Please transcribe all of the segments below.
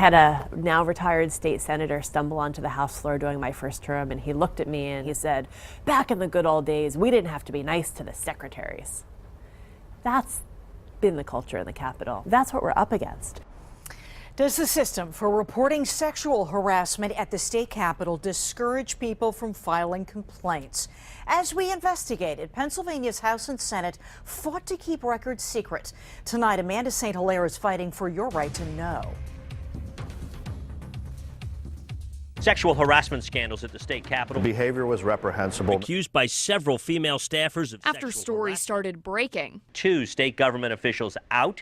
had a now retired state senator stumble onto the House floor during my first term, and he looked at me and he said, "Back in the good old days, we didn't have to be nice to the secretaries." That's been the culture in the Capitol. That's what we're up against. Does the system for reporting sexual harassment at the state capitol discourage people from filing complaints? As we investigated, Pennsylvania's House and Senate fought to keep records secret. Tonight, Amanda St. Hilaire is fighting for your right to know. Sexual harassment scandals at the state capitol. Behavior was reprehensible. Accused by several female staffers of After sexual stories harassment. started breaking, 2 state government officials out.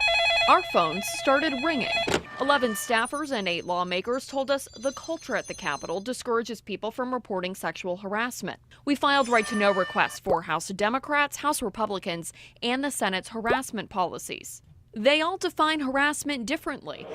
our phones started ringing. 11 staffers and 8 lawmakers told us the culture at the Capitol discourages people from reporting sexual harassment. We filed right-to-know requests for House Democrats, House Republicans, and the Senate's harassment policies. They all define harassment differently.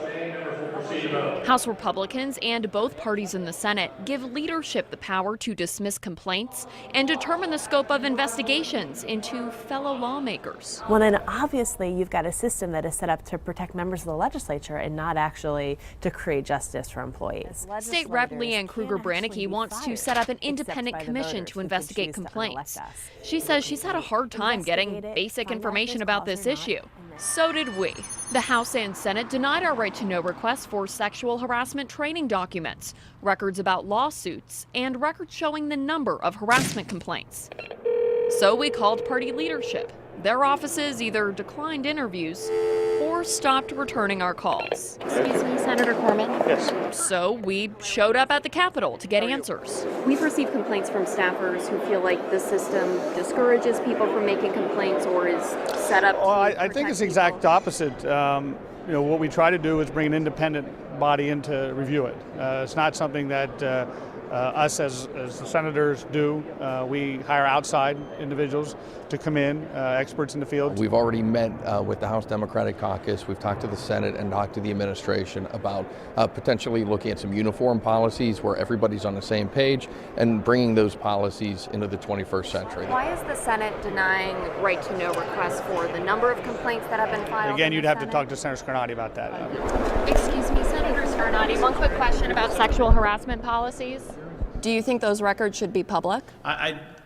House Republicans and both parties in the Senate give leadership the power to dismiss complaints and determine the scope of investigations into fellow lawmakers. Well, then obviously you've got a system that is set up to protect members of the legislature and not actually to create justice for employees. State Rep Leanne Kruger-Branicki wants to set up an independent commission to investigate complaints. She says she's had a hard time getting basic information about this issue. So did we. The House and Senate denied our right-to-know request for sexual harassment training documents, records about lawsuits, and records showing the number of harassment complaints. So we called party leadership. Their offices either declined interviews or stopped returning our calls. Excuse me, Senator Corman? Yes. So we showed up at the Capitol to get answers. We've received complaints from staffers who feel like the system discourages people from making complaints or is set up to I think it's the exact opposite. What we try to do is bring an independent body in to review it. It's not something that us as the senators do. We hire outside individuals to come in, experts in the field. We've already met with the House Democratic Caucus. We've talked to the Senate and talked to the administration about potentially looking at some uniform policies where everybody's on the same page and bringing those policies into the 21st century. Why is the Senate denying right-to-know requests for the number of complaints that have been filed? Again, you'd have to talk to Senator Scarnati about that. Excuse me, Senator Scarnati, one quick question about sexual harassment policies. Do you think those records should be public?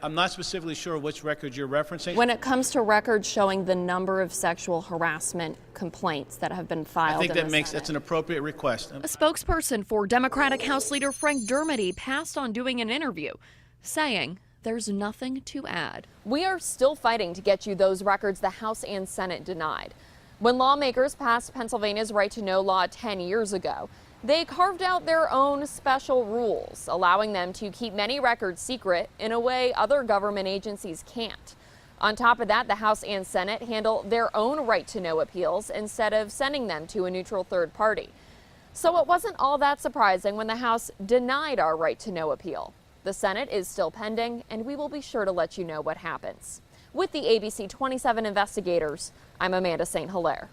I'm not specifically sure which records you're referencing. When it comes to records showing the number of sexual harassment complaints that have been filed, I think that's an appropriate request. A spokesperson for Democratic House Leader Frank Dermody passed on doing an interview, saying there's nothing to add. We are still fighting to get you those records the House and Senate denied. When lawmakers passed Pennsylvania's right-to-know law 10 years ago, they carved out their own special rules, allowing them to keep many records secret in a way other government agencies can't. On top of that, the House and Senate handle their own right-to-know appeals instead of sending them to a neutral third party. So it wasn't all that surprising when the House denied our right-to-know appeal. The Senate is still pending, and we will be sure to let you know what happens. With the ABC 27 investigators, I'm Amanda St. Hilaire.